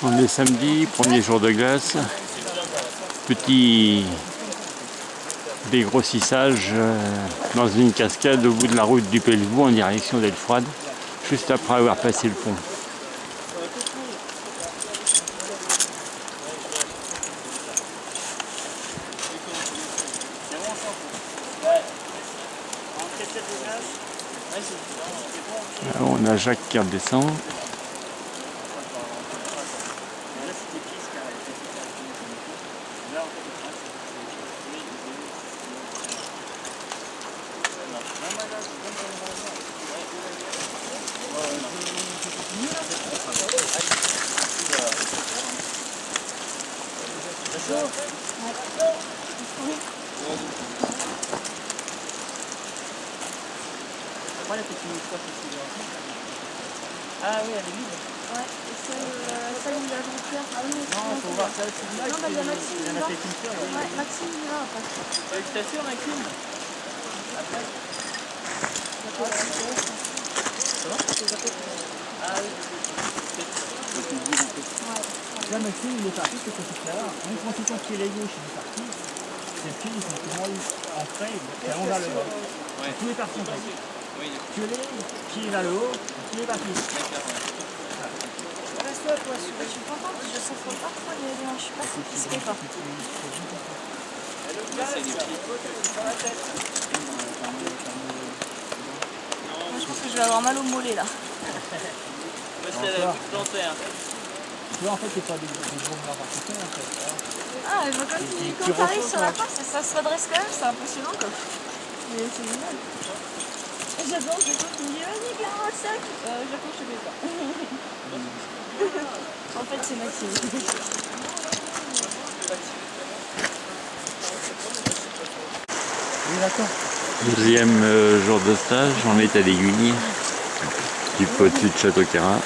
On est samedi, premier jour de glace. Petit dégrossissage dans une cascade au bout de la route du Pelvoux en direction d'Elfroide, juste après avoir passé le pont. Là, on a Jacques qui redescend. Ah oui, elle est libre. Ouais, et celle où il y a Jean-Pierre. Ah oui, non, il faut voir ça. Non, bah il y a Maxime. Il y en a fait qu'une seule. Ouais, Maxime, il y va après. Tu t'assures, Maxime? Après? Ça va? Ah oui. Là, Maxime, il est parti, c'est ce truc-là. Un conséquent qui est la gauche, il est parti. Ces filles, ils sont souvent en frais, et on va le bas. Tous les partis, en fait. Tu l'es, pied vers le haut, pied parti. Reste-toi, toi, je suis contente, je souffre pas trop, je suis pas satisfait quoi. Moi, je pense que je vais avoir mal au mollet là. C'est la plantaire. Tu vois, en fait, c'est pas des gros bras particuliers, en fait. Ah, mais quand il arrive sur la face, ça se redresse quand même, c'est impressionnant quoi. Mais c'est génial. Et j'adore, il me dit, vas-y, garde un sac. J'accroche, je fais pas. En fait, c'est Maxime. Oui, d'accord. Deuxième jour de stage en état d'aiguille, du peu au-dessus de Château-Queyras.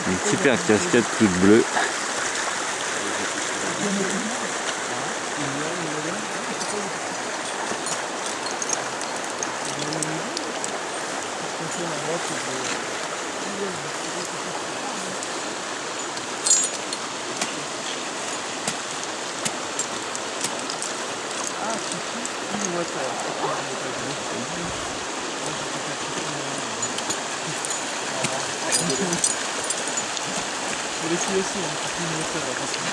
Une super cascade toute bleue. Je l'ai fait aussi, c'est une moteur, attention.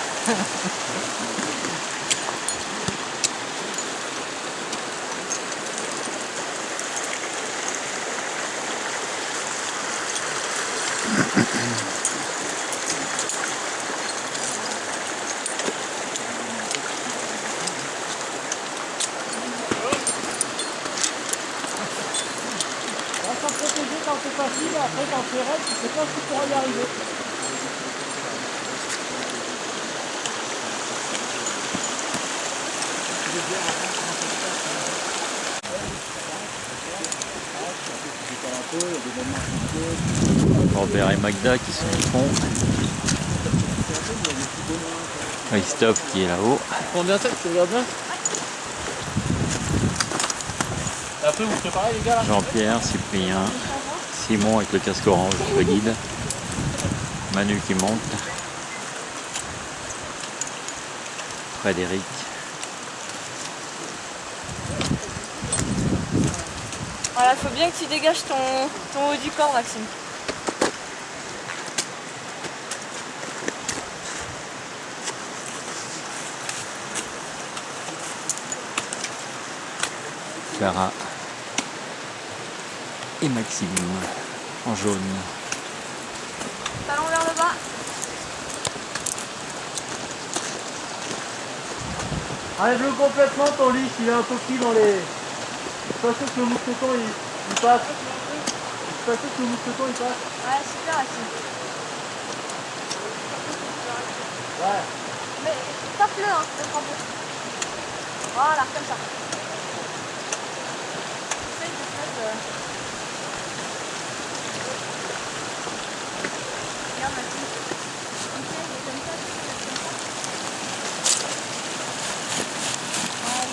Sans protéger quand c'est facile, après quand c'est raide, tu sais pas si tu pourras y arriver. Robert et Magda qui sont au fond. Christophe qui est là-haut. Prends bien tête, tu regardes bien. Après vous préparez les gars là. Jean-Pierre, Cyprien, Simon avec le casque orange, le guide. Manu qui monte. Frédéric. Voilà, faut bien que tu dégages ton haut du corps, Maxime. Clara et Maxime en jaune. Talon vers le bas. Enlève-le complètement ton lit, s'il y a un coquille dans les... Je suis pas sûr que le mousqueton il passe. Je suis pas sûr que le mousqueton il passe. Ouais, super, Maxime. Ouais. Mais tape-le, hein, le crampo. Voilà, comme ça. Essaye de te mettre... Regarde, Maxime. Essaye de comme ça, tu fais comme ça. Ouais.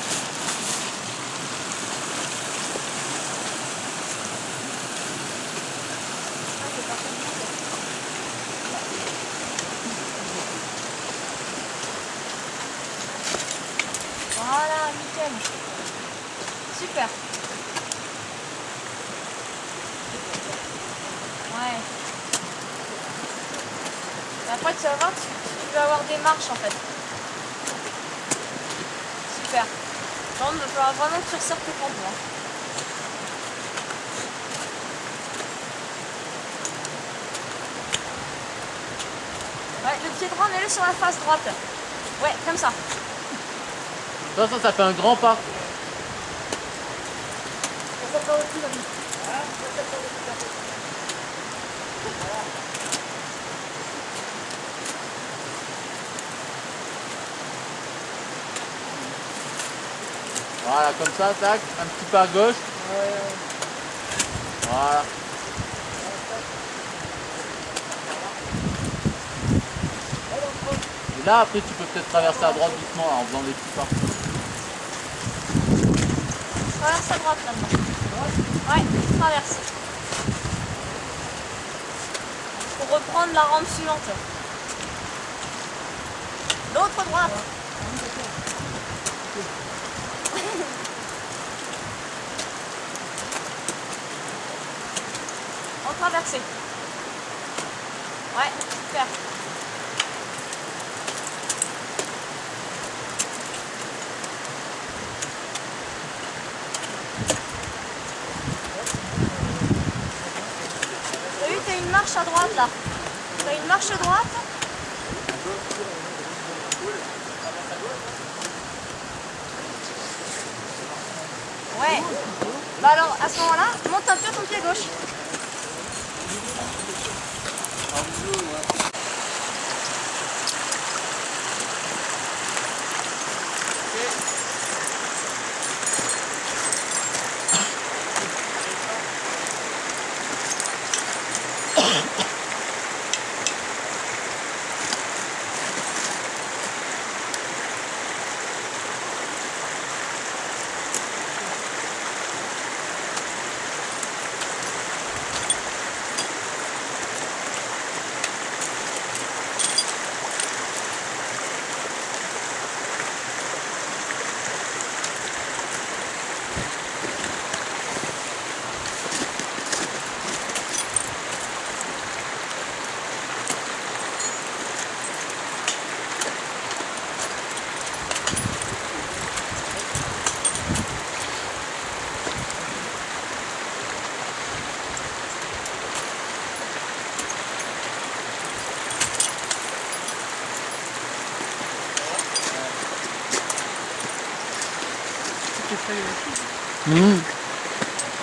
super. Ouais. Et après, tu vas voir, tu vas avoir des marches en fait. Super. Genre, il va falloir vraiment que tu resserres tes crampons. Hein. Ouais, le pied droit, mets-le sur la face droite. Ouais, comme ça. De toute façon, ça fait un grand pas. Ça fait aussi la vie. Hein? Ça fait aussi la vie. Voilà, comme ça, tac, un petit pas à gauche. Voilà. Et là, après, tu peux peut-être traverser à droite doucement là, en faisant des petits pas. Traverse à droite maintenant. Ouais, traverse. Pour reprendre la rampe suivante. L'autre droite. En traversée. Ouais, super. T'as vu, t'as une marche à droite là. T'as une marche droite. Ouais. Bah alors, à ce moment-là, monte un peu ton pied gauche.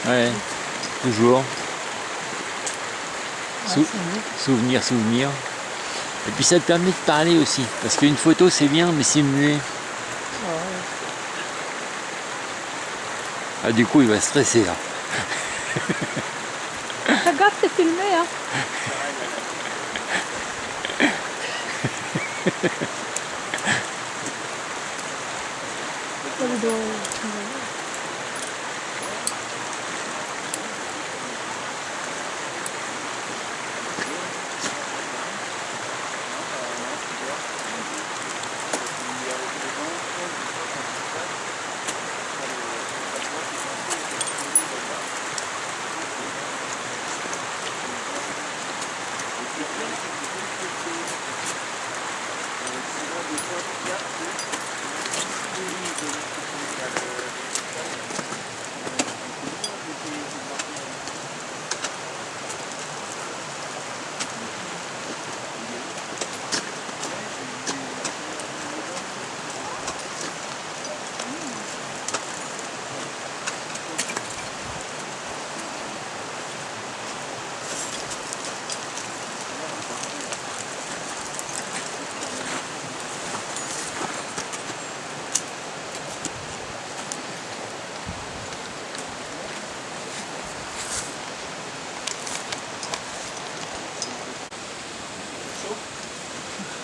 Ouais, toujours. Souvenir, souvenir. Et puis ça te permet de parler aussi. Parce qu'une photo c'est bien, mais c'est muet. Ah, du coup il va stresser là. Fais gaffe, t'es filmé, hein.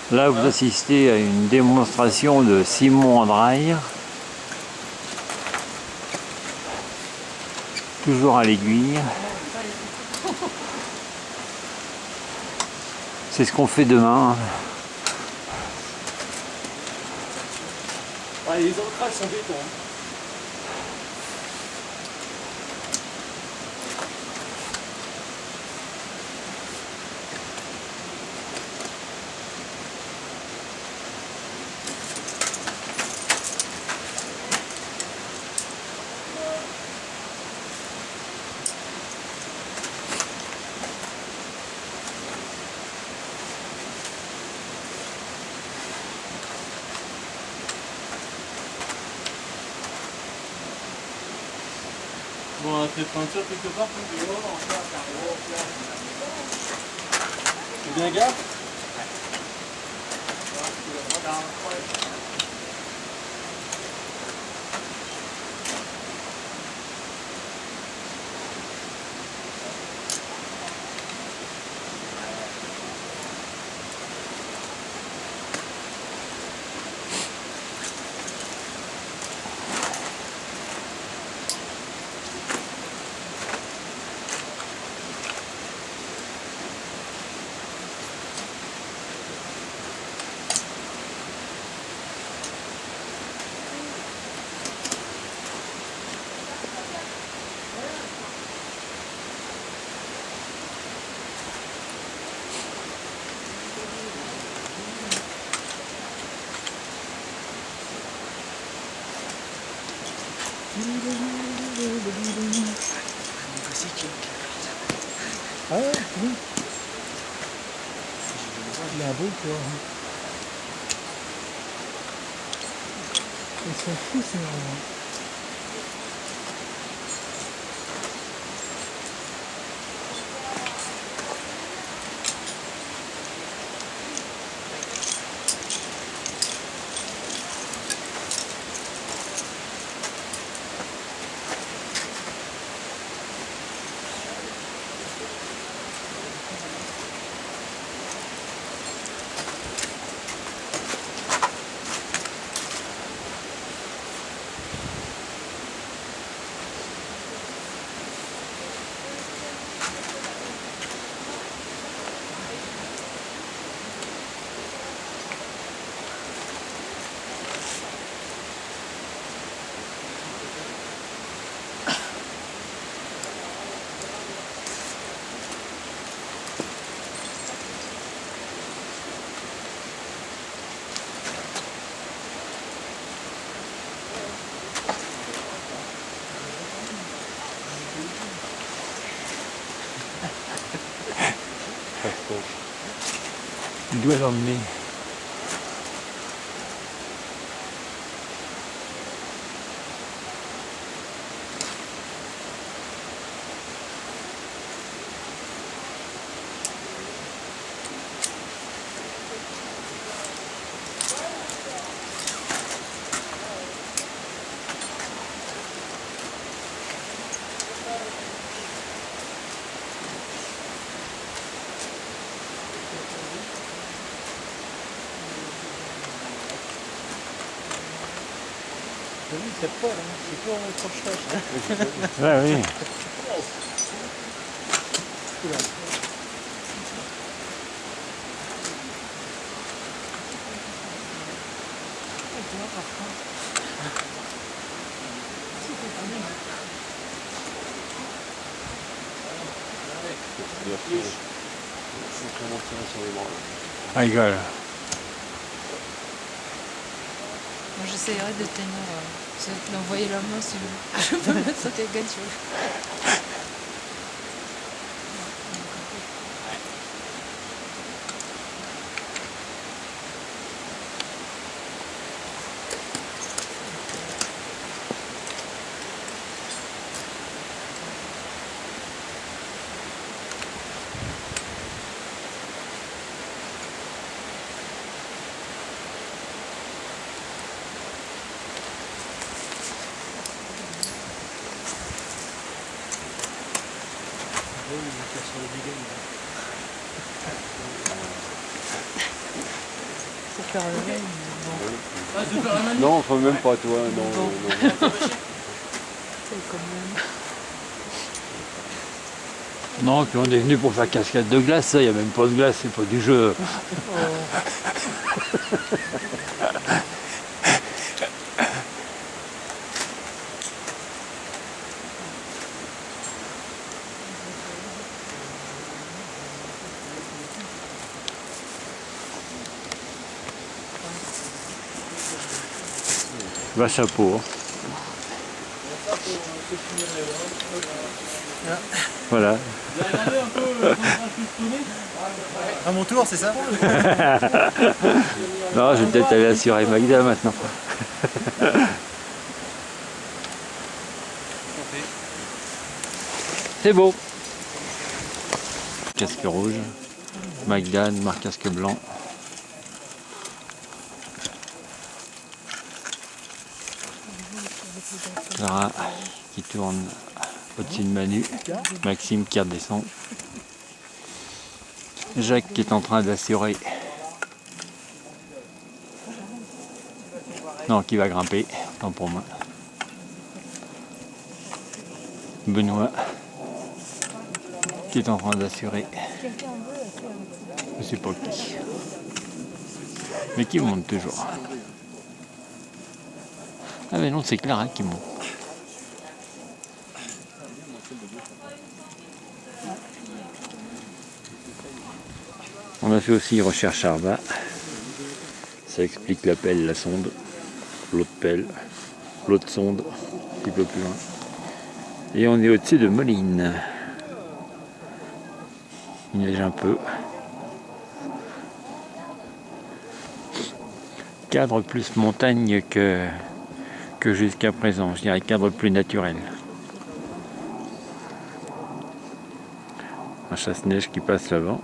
Là, vous assistez à une démonstration de Simon Andraille, toujours à l'aiguille. C'est ce qu'on fait demain. Ouais, les ancrages sont béton. Bon, un trait de peinture quelque part. C'est bien gars. Ah ouais, oui. Il a un beau cœur. Ils sont fous ces marrons. Il doit l'emmener. C'est pas, c'est pas un accrochage. Ouais, oui. Rigole. Moi j'essayerai de tenir, d'envoyer la main si je peux mettre sur tes gadgets. Faut faire le même, mais bon. Non, enfin même pas toi, non. Bon. non. C'est quand même. Non, puis on est venu pour faire cascade de glace, ça, il n'y a même pas de glace, c'est pas du jeu. Va chapeau. Voilà. À mon tour, c'est ça? Non, je vais peut-être aller assurer Magda maintenant. C'est beau. Casque rouge, Magdan, marque casque blanc. Clara qui tourne au-dessus de Manu. Maxime qui redescend. Jacques qui est en train d'assurer. Non, qui va grimper, tant pour moi. Benoît qui est en train d'assurer. Je sais pas qui. Mais qui monte toujours. Ah mais non, c'est Clara qui monte. On a fait aussi recherche Arba. Ça explique la pelle, la sonde, l'autre pelle, l'autre sonde, un petit peu plus loin. Et on est au-dessus de Moline. Il neige un peu. Cadre plus montagne que jusqu'à présent. Je dirais cadre plus naturel. Un chasse-neige qui passe là-bas.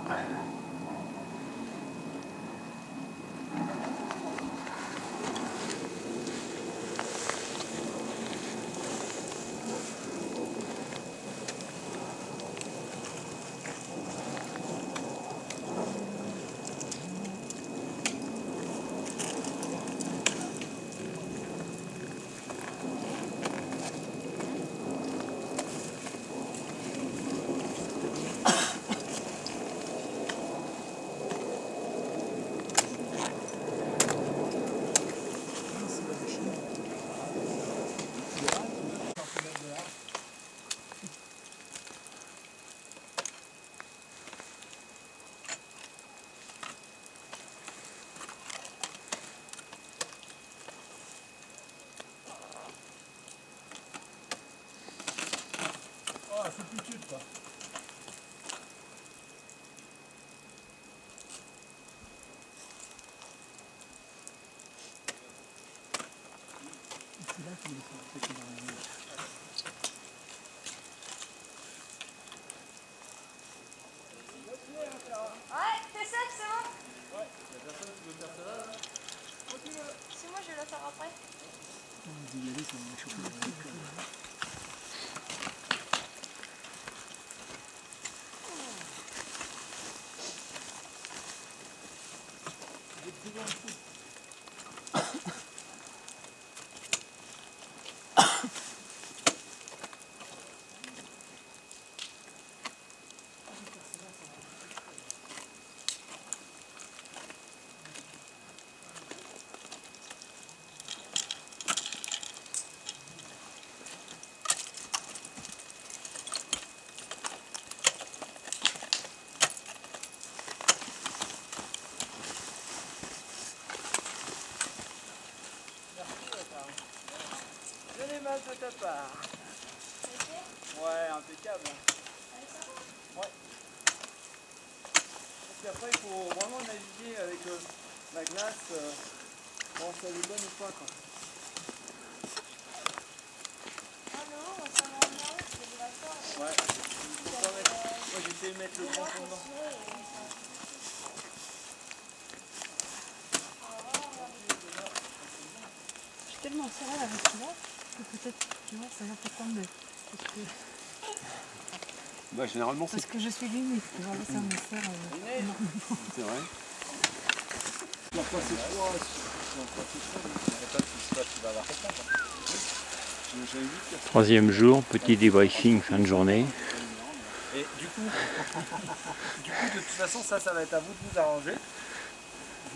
Ah, c'est plus tube, quoi. C'est là qu'il est sorti dans la nuit. Ouais, t'es sec, c'est bon? Ouais. Y'a personne qui veut faire ça là? Si, moi je vais la faire après. On dit y aller, ça va chauffer. Je les masse de ta part. Ouais, impeccable. Ouais. Parce qu'après, il faut vraiment naviguer avec la glace. Bon, ça les bonne ou pas, quoi. Ah non, ça m'a emmerdé, c'est de la sorte. Ouais. Faut pas mettre... Moi, j'ai essayé de mettre le grand fond dedans. Je suis tellement serrée avec celui-là que peut-être, tu vois, ça va peut-être tomber. Bah, généralement, c'est Parce que je suis limite, tu vois, là, ça me sert énormément. c'est vrai. Tu vas passer froid. Tu vas passer froid. Troisième jour, petit débriefing fin de journée. Et du coup, de toute façon, ça va être à vous de vous arranger.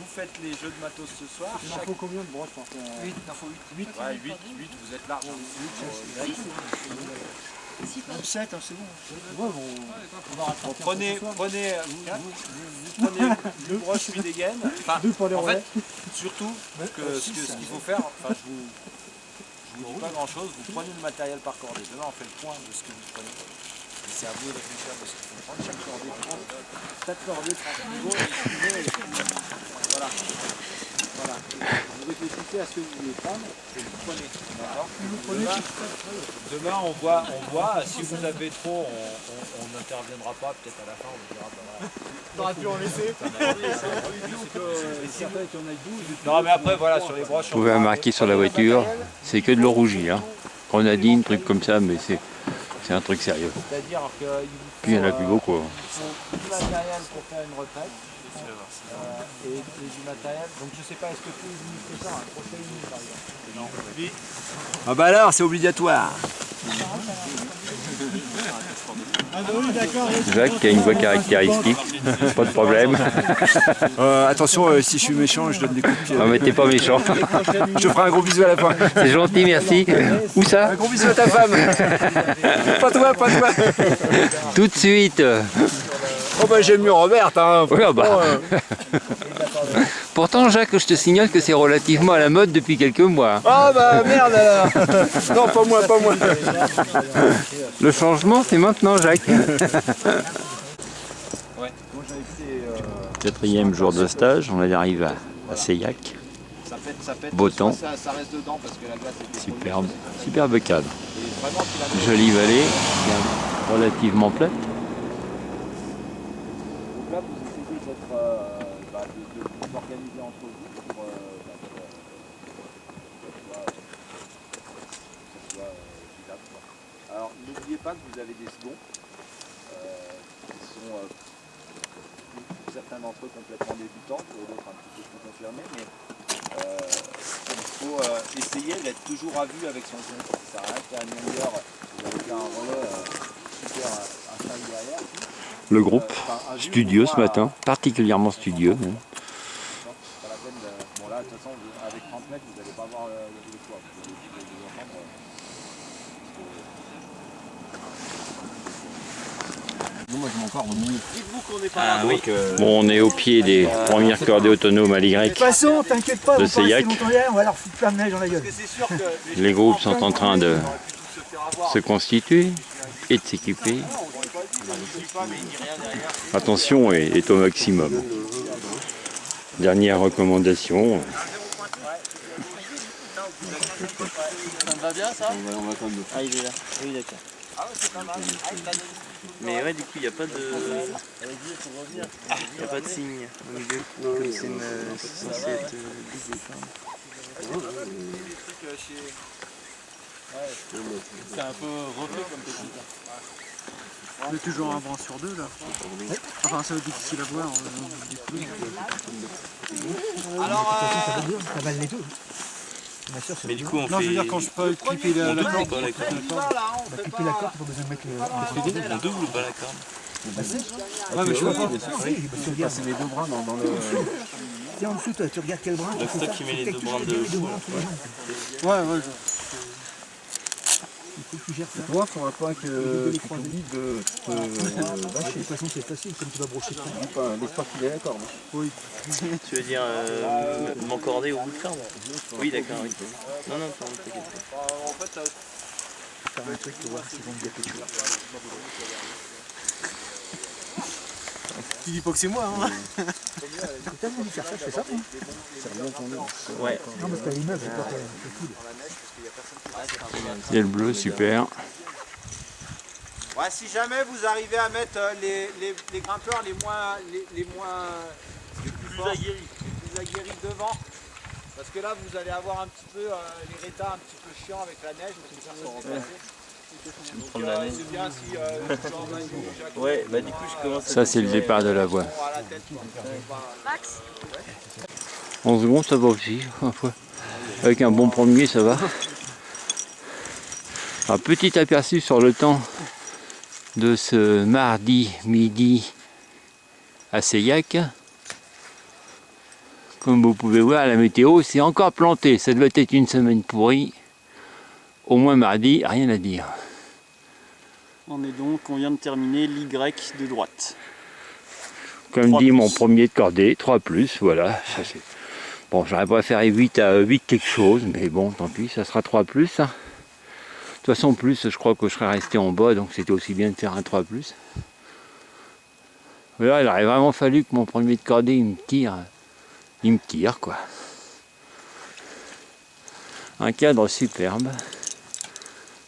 Vous faites les jeux de matos ce soir. Il en faut combien de broches pour faire 8, il en faut 8. Ouais, 8, vous êtes large. 7, c'est bon. Ouais, Bon, prenez une broche, 8 dégaines. Enfin, deux pour les en relais. fait, surtout, ce qu'il faut faire, enfin, je vous dis pas grand chose, vous prenez le matériel par cordée. Demain, on fait le point de ce que vous prenez. Et c'est à vous de réfléchir de ce qu'il faut prendre. Chaque cordée prend 4 cordées, 30 niveaux. Voilà. Vous réfléchissez à ce que vous voulez prendre et vous prenez. D'accord. Demain, on voit, si vous avez trop, on n'interviendra pas, peut-être à la fin, on vous dira, voilà. T'aurais pu en laisser. Non, mais après, voilà, sur les broches. Vous pouvez remarquer sur la voiture, c'est que de l'eau rougie. Hein. Grenadine, truc comme ça, mais c'est un truc sérieux. C'est-à-dire qu'il vous Puis il y en a plus beaucoup. Hein. faut du matériel pour faire une retraite. Et du matériel. Donc je sais pas, est-ce que tous les unités ça, un protéine par exemple? Non. Ah bah alors, c'est obligatoire. Jacques qui a une voix caractéristique, pas de problème. Attention, si je suis méchant, je donne des coups de pied. Non mais t'es pas méchant. Je te ferai un gros bisou à la fin. C'est gentil, merci. Où ça? Un gros bisou à ta femme. Pas toi, pas toi. Tout de suite. Oh bah j'aime mieux Robert, hein. Oui, ah bah. Pourtant Jacques, je te signale que c'est relativement à la mode depuis quelques mois. Ah bah merde alors. Non, pas moi, pas moi. Le changement c'est maintenant Jacques. Quatrième jour de stage, on arrive à Seillac. Beau temps, superbe, superbe cadre. Jolie vallée, relativement plate. Donc là, vous essayez de vous organiser entre vous pour que ça soit vivable. Alors, n'oubliez pas que vous avez des seconds qui sont, pour certains d'entre eux, complètement débutants, pour d'autres un petit peu plus confirmés, mais il faut essayer d'être toujours à vue avec son second. Ça sert à rien qu'à une longueur, vous avez fait un relais super installé derrière. Le groupe studieux ce matin, particulièrement studieux. Bon là, de toute façon, avec 30 mètres, vous n'allez pas avoir le choix. Vous allez entendre. Moi je m'en encore remis. Dites-vous qu'on n'est pas là. Bon, on est au pied des premières cordées autonomes à l'Y. De toute façon, t'inquiète pas, De on va pas rester Seillac. longtemps hier, on va leur foutre plein de neige dans la gueule. Les groupes sont en train de se constituer et de s'équiper. Attention est au maximum. Dernière recommandation. Ça me va bien ça? Ah, il est là. Oui, d'accord. Mais ouais, du coup, il n'y a pas de... Il n'y a pas de signe au milieu. Comme c'est censé être busy. C'est un peu refait comme technique. On est toujours un brin sur deux là. Enfin, ça va être difficile à voir. Ça va les deux. Mais du coup, on fait... Non, je veux dire, quand je peux clipper la corde, pas la corde. clipper la corde, il faut besoin de mettre le. On double ou pas la corde? Ouais, mais je vois pas. C'est les deux bras dans le... C'est en dessous, toi, tu regardes quel brin. C'est toi qui mets les deux brins de... Ouais, ouais. Il faut que tu gères ça. Toi, il faudra pas que tu oublies de te De toute façon, c'est facile, comme tu vas brocher ça. l'histoire qu'il est d'accord. Oui. Tu veux dire m'encorder au bout de corde? Oui, d'accord, oui. Non, t'inquiète pas. Faire un truc pour voir s'ils vont me dire que tu vois. Tu dis pas que c'est moi, hein? C'est tellement de faire ça, je fais ça, moi. Ouais. Non, parce qu'à l'immeuble, c'est pas cool. Ciel bleu, super. Ouais, si jamais vous arrivez à mettre les grimpeurs les plus aguerris devant, parce que là vous allez avoir un petit peu les rétas un petit peu chiants avec la neige, parce que ça va se dépasser. Prendre la neige. C'est bien si Jacques, Ouais, bah du coup, je commence à... Ça c'est le départ de la voie. à la tête, Max, 11 secondes ça va aussi. Avec un bon premier ça va. Un petit aperçu sur le temps de ce mardi midi à Seillac. Comme vous pouvez voir, la météo c'est encore planté. Ça devait être une semaine pourrie. Au moins mardi, rien à dire. On vient de terminer l'Y de droite. Comme dit mon premier de cordée, 3+, voilà. Ça, c'est... Bon, j'aurais préféré 8 à 8 quelque chose, mais bon, tant pis, ça sera 3+. De toute façon, plus, je crois que je serais resté en bas, donc c'était aussi bien de faire un 3+. Voilà, il aurait vraiment fallu que mon premier de cordée, il me tire quoi. Un cadre superbe,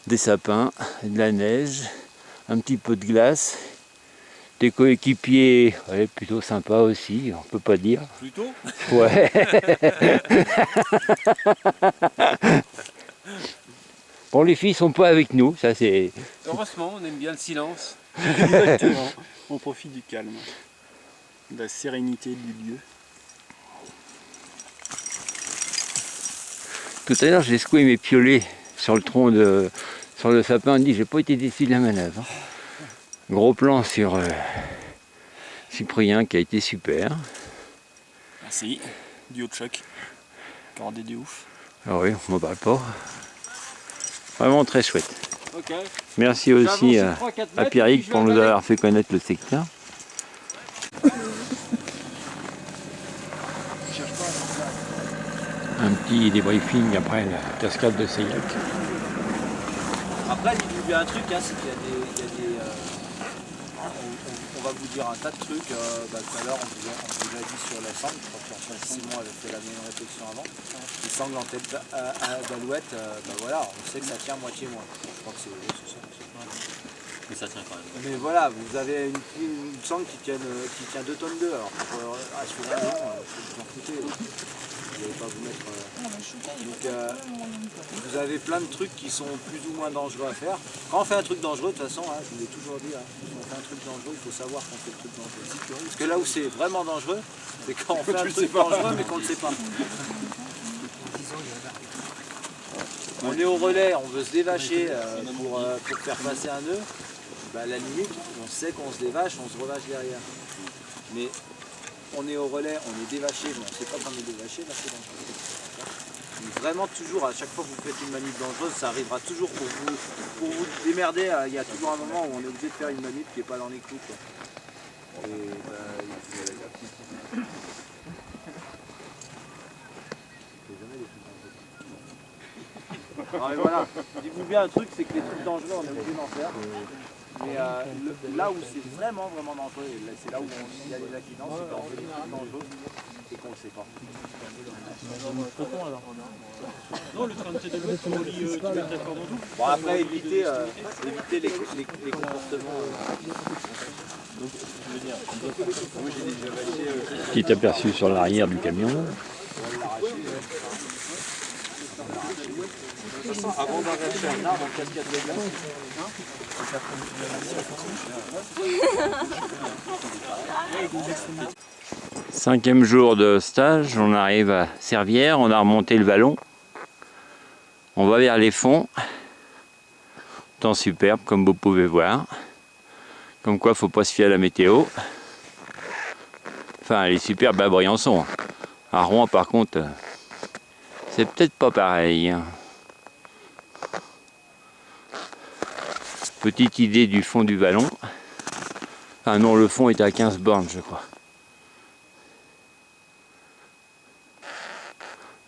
des sapins, de la neige, un petit peu de glace, des coéquipiers ouais, plutôt sympas aussi, on peut pas dire. Plutôt. Ouais. Bon, les filles sont pas avec nous, ça c'est... Heureusement, on aime bien le silence. Exactement. On profite du calme, de la sérénité du lieu. Tout à l'heure, j'ai secoué mes piolets sur le tronc sur le sapin. On dit, j'ai pas été déçu de la manœuvre. Gros plan sur Cyprien qui a été super. Merci. Duo de choc. Cordé de ouf. Ah oui, on m'en parle pas. Vraiment très chouette. Ok. Merci aussi à Pierrick pour nous avoir fait connaître le secteur. Un petit débriefing après la cascade de Seillac. Après, dites-vous bien un truc, hein, c'est qu'il y a des on va vous dire un tas de trucs. Tout à l'heure, on vous a dit sur la sangle, je crois que Simon avait fait la même réflexion avant. Les sangles en tête d'alouette, voilà, on sait que ça tient moitié moins. Je crois que c'est ça. Mais ça tient quand même. Mais voilà, vous avez une sangle qui tient 2 tonnes 2, alors pour assurer un an, vous en foutez. Vous n'allez pas vous mettre... vous avez plein de trucs qui sont plus ou moins dangereux à faire. Quand on fait un truc dangereux, de toute façon, je vous l'ai toujours dit, quand on fait un truc dangereux, il faut savoir qu'on fait le truc dangereux. Parce que là où c'est vraiment dangereux, c'est quand on fait un truc dangereux mais qu'on ne le sait pas. On est au relais, on veut se dévacher pour faire passer un nœud. À la limite, on sait qu'on se dévache, on se revache derrière. Mais on est au relais, on est dévaché, mais on ne sait pas qu'on est dévaché, là c'est dangereux. Donc vraiment toujours, à chaque fois que vous faites une manip dangereuse, ça arrivera toujours pour vous démerder. Il y a toujours un moment où on est obligé de faire une manip qui n'est pas dans les clous. Quoi. Et non mais voilà, dites-vous bien un truc, c'est que les trucs dangereux, on est obligé d'en faire. Mais là où c'est vraiment dangereux, et c'est là où il y a les accidents, c'est quand on fait des trucs dangereux et qu'on ne le sait pas. Non, le 37 de l'Ouest, on lit qui met d'accord dans tout. Bon après, éviter les comportements. Petit aperçu sur l'arrière du camion. Avant d'arracher un arbre en cascade de glace. 5e jour de stage, on arrive à Servières, on a remonté le vallon. On va vers les fonds. Temps superbe comme vous pouvez voir. Comme quoi, faut pas se fier à la météo. Enfin, elle est superbe à Briançon. À Rouen, par contre, c'est peut-être pas pareil. Petite idée du fond du vallon. Ah non, le fond est à 15 bornes, je crois.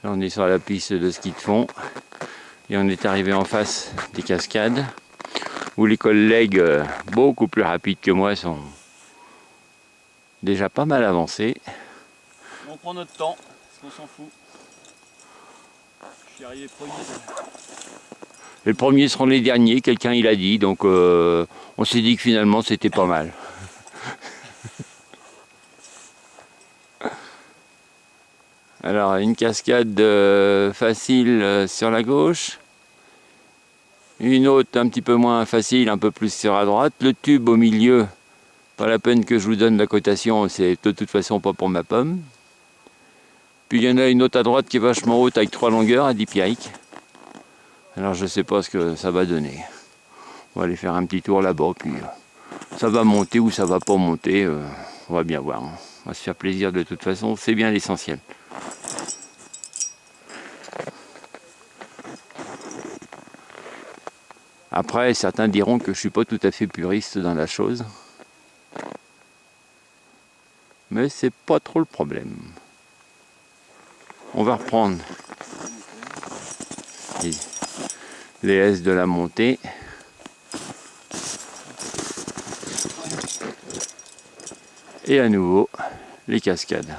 Là, on est sur la piste de ski de fond. Et on est arrivé en face des cascades, où les collègues beaucoup plus rapides que moi sont déjà pas mal avancés. On prend notre temps, parce qu'on s'en fout. Je suis arrivé premier. Les premiers seront les derniers, quelqu'un il a dit, donc on s'est dit que finalement c'était pas mal. Alors une cascade facile sur la gauche, une autre un petit peu moins facile, un peu plus sur la droite, le tube au milieu, pas la peine que je vous donne la cotation, c'est de toute façon pas pour ma pomme. Puis il y en a une autre à droite qui est vachement haute avec 3 longueurs, a dit Pierrick. Alors je sais pas ce que ça va donner. On va aller faire un petit tour là-bas, puis ça va monter ou ça va pas monter, on va bien voir. Hein. On va se faire plaisir de toute façon, c'est bien l'essentiel. Après, certains diront que je suis pas tout à fait puriste dans la chose. Mais c'est pas trop le problème. On va reprendre les S de la montée. Et à nouveau, les cascades.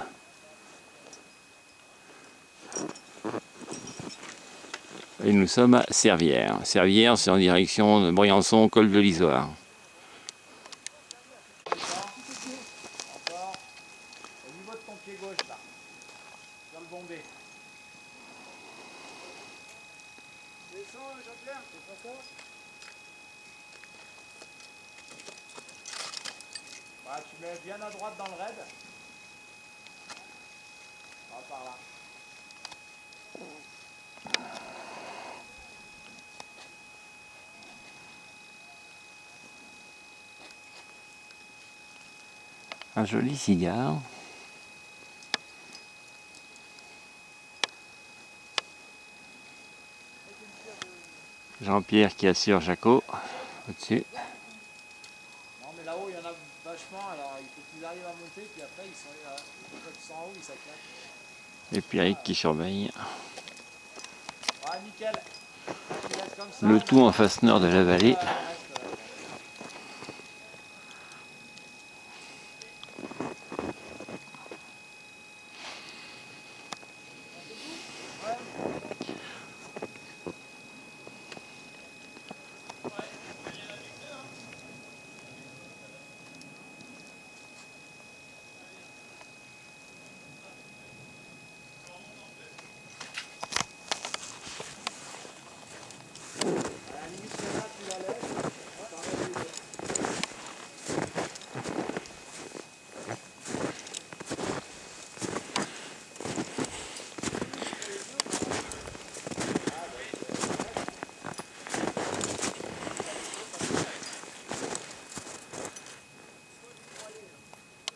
Et nous sommes à Servières. Servières, c'est en direction de Briançon, col de l'Isoire. Encore. Au niveau de ton pied gauche là. Sur le bombé. Descends Jean-Pierre, c'est pas ça. Bah, tu mets bien à droite dans le raid. Ah, par là. Un joli cigare. Jean-Pierre qui assure Jaco au-dessus. Non mais là-haut il y en a vachement, alors il faut qu'ils arrivent à monter, puis après ils sont en haut, ils s'acclapent. Et Pierrick qui surveille. Ah nickel. Tu laisses comme ça, Le tout en face nord de la vallée.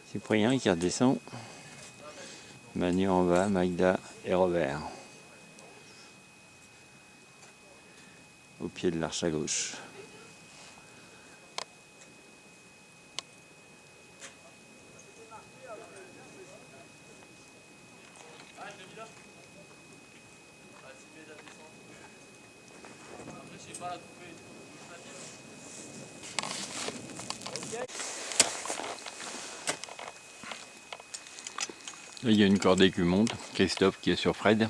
Cyprien qui redescend. Manu en bas, Magda et Robert. Au pied de l'arche à gauche. Là, il y a une cordée qui monte. Christophe qui est sur Fred.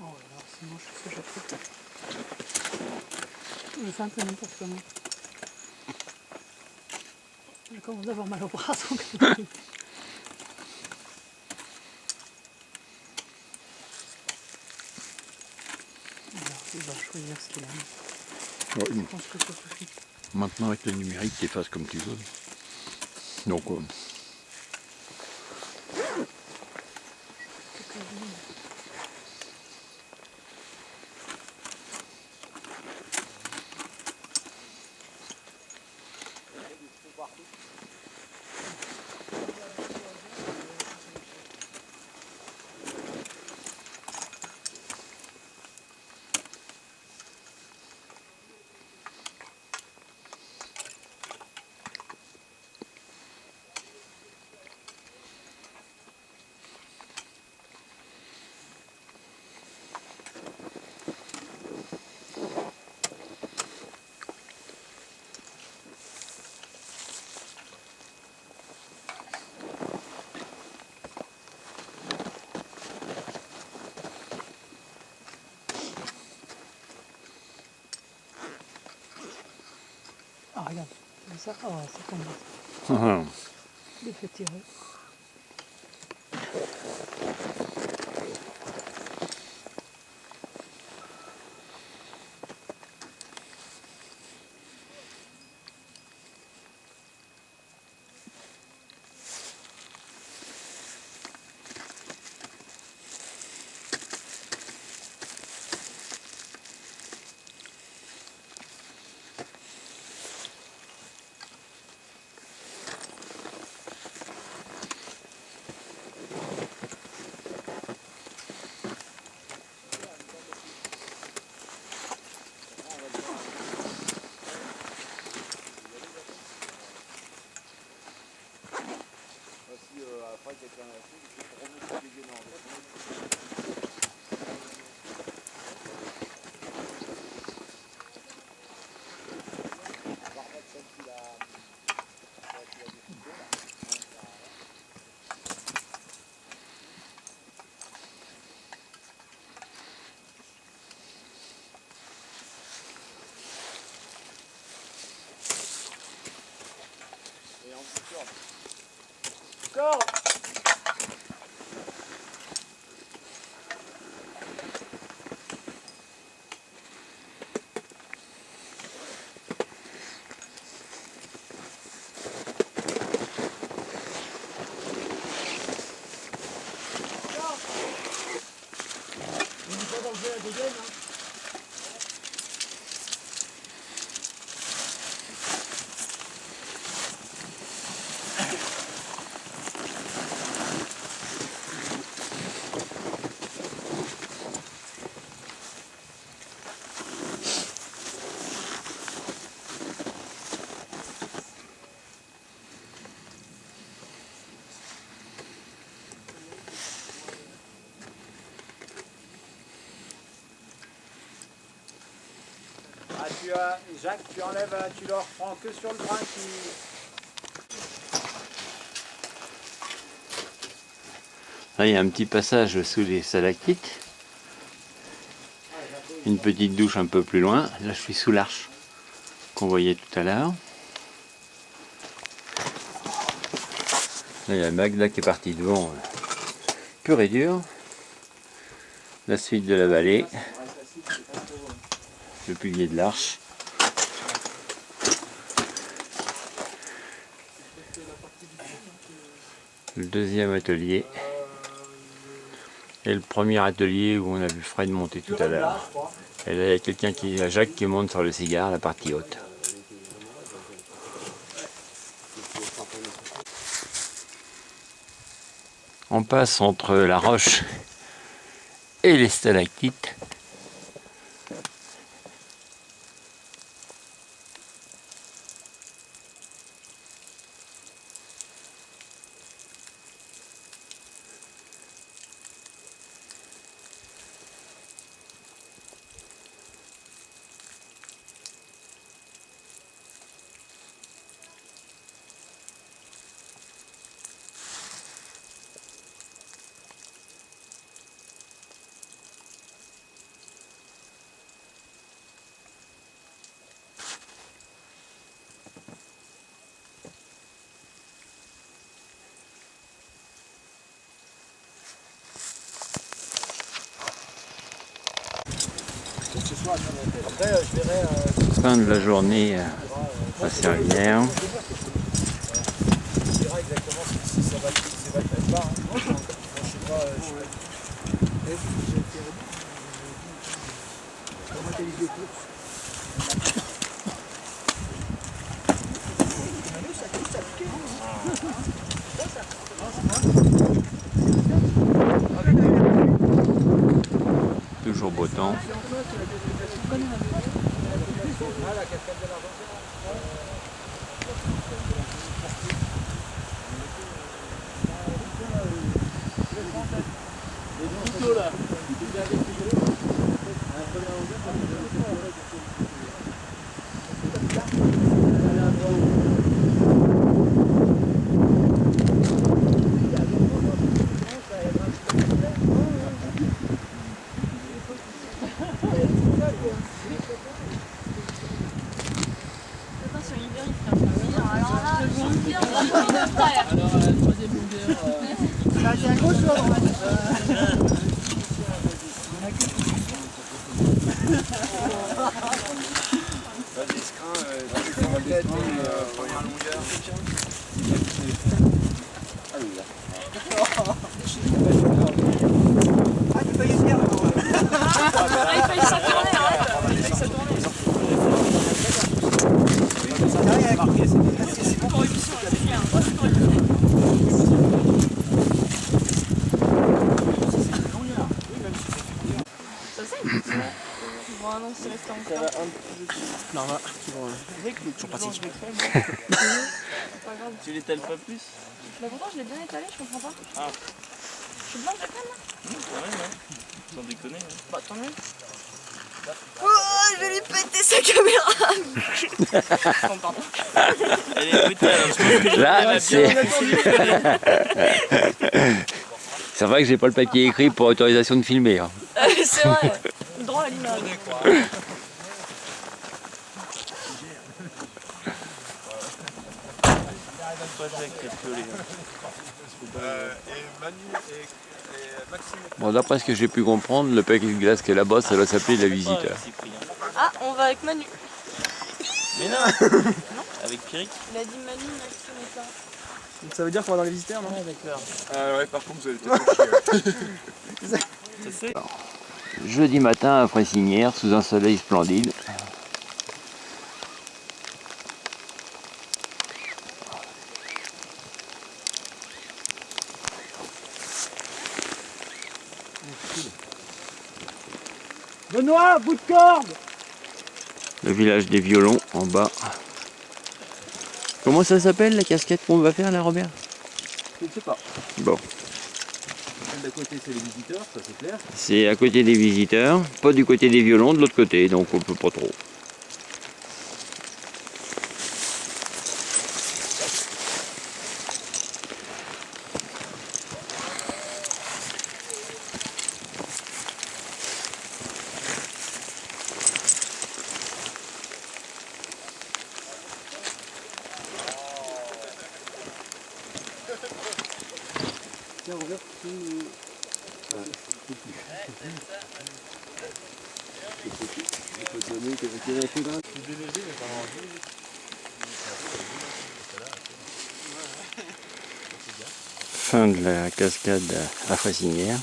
Oh là là, c'est moche ce que j'ai fait. Je fais un peu n'importe comment. Je commence à avoir mal au bras, donc... Alors, il va choisir ce qu'il aime. Ouais, Je pense que ça suffit. maintenant avec le numérique, tu effaces comme tu veux. Donc Ah, regarde, c'est ça. Oh, c'est comme ah, il fait tirer. Jacques, tu enlèves, tu le reprends que sur le brin qui... Là, il y a un petit passage sous les stalactites. Une petite douche un peu plus loin. Là, je suis sous l'arche qu'on voyait tout à l'heure. Là, il y a Magda qui est partie devant, pur et dur. La suite de la vallée. Le pilier de l'arche. Le deuxième atelier. Et le premier atelier où on a vu Fred monter tout à l'heure. Et là, il y a quelqu'un qui, Jacques qui monte sur le cigare, la partie haute. On passe entre la roche et les stalactites. Fin de la journée à Servières. Toujours beau temps. non, c'est resté en Ça train. va un petit peu. Non, là, toujours pratique. C'est pas grave. Tu l'étales pas plus? Bah pourtant je l'ai bien étalé, je comprends pas. Ah. Je suis blanche de crème là? Quand même, hein. Sans déconner. Hein. Bah tant mieux. Oh, je vais lui péter sa caméra. Oh, pardon. Elle est brutale. Hein. Je pense que Là, c'est... C'est vrai que j'ai pas le papier écrit pour autorisation de filmer. Hein. C'est vrai, droit à l'image. Pas Jacques qui a piolé, Bon, d'après ce que j'ai pu comprendre, le paquet de glace qui est là-bas, ça doit s'appeler la visiteur. Ah, on va avec Manu. Mais non. Avec Pierrick. Il a dit Manu, Maxime et ça. Donc ça veut dire qu'on va dans les visiteurs, non? Ouais, d'accord. Ah ouais, par contre, vous allez peut-être Ça c'est. Jeudi matin à Fressinière, sous un soleil splendide. Benoît, bout de corde! Le village des violons en bas. Comment ça s'appelle la casquette qu'on va faire là, Robert? Je ne sais pas. Bon, Celle d'à côté, c'est les visiteurs, ça c'est clair. c'est à côté des visiteurs, pas du côté des violons, de l'autre côté, donc on peut pas trop. Tiens, Robert, tu peux te donner quelques infos là. Fin de la cascade à Fressinière,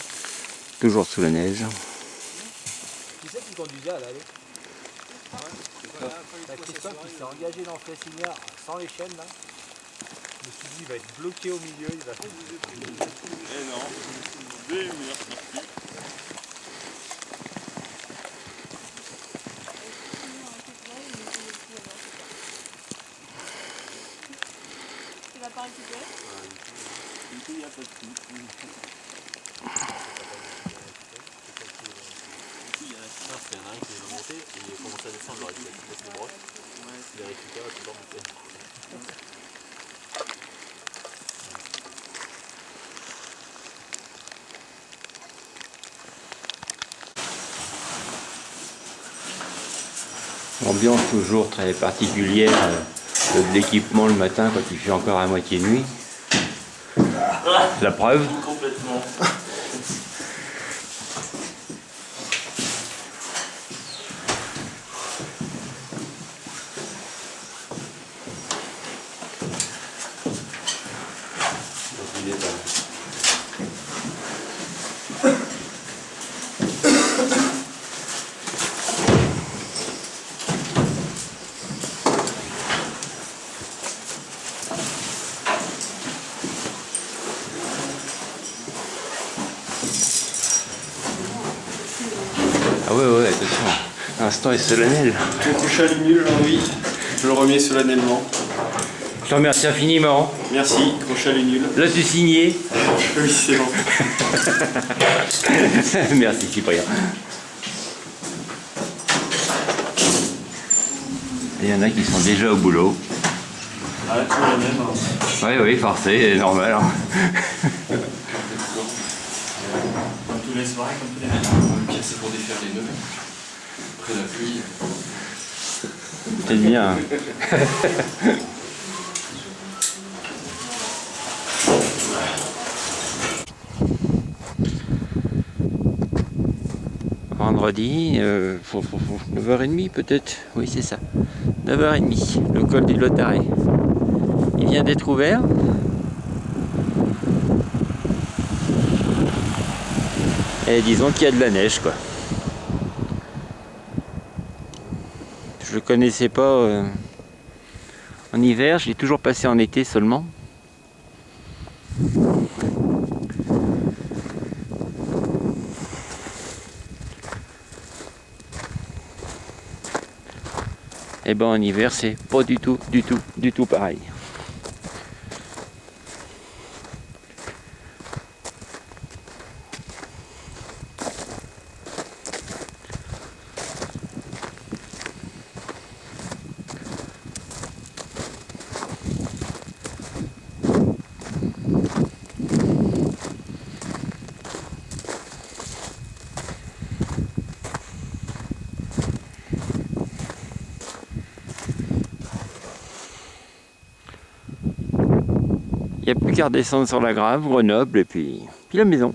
toujours sous la neige. Qui c'est qui conduisait à l'aller? C'est Christophe qui s'est engagé dans Fressinière sans les chaînes là. Je me suis dit il va être bloqué au milieu, il va... Eh non. Des murs. Tu l'as pas récupéré? Il n'y a pas de tout. Il y en a un qui est remonté et il a commencé à descendre, il laisse les broches. Il les récupère et il peut remonter. Ambiance toujours très particulière de l'équipement le matin quand il fait encore à moitié nuit. La preuve. Complètement. Ah ouais, attention. L'instant est solennel. Mon crochet est nul, Jean-Louis. Je le remets solennellement. Je te remercie infiniment. Merci, crochet est nul. Là, tu signais. Oui, c'est bon. Merci Cyprien. Il y en a qui sont déjà au boulot. Ah, toujours la même. Hein. Oui, forcé, normal. Hein. Comme tous les soirs, comme tous les matins. Le pire, c'est pour défaire les nœuds. Après la pluie. C'est bien. Vendredi, 9h30 peut-être, oui c'est ça, 9h30, le col du Lotaret. Il vient d'être ouvert. Et disons qu'il y a de la neige quoi. Je le connaissais pas en hiver, je l'ai toujours passé en été seulement. Et ben en hiver c'est pas du tout pareil. Il n'y a plus qu'à redescendre sur la Grave, Grenoble et puis la maison.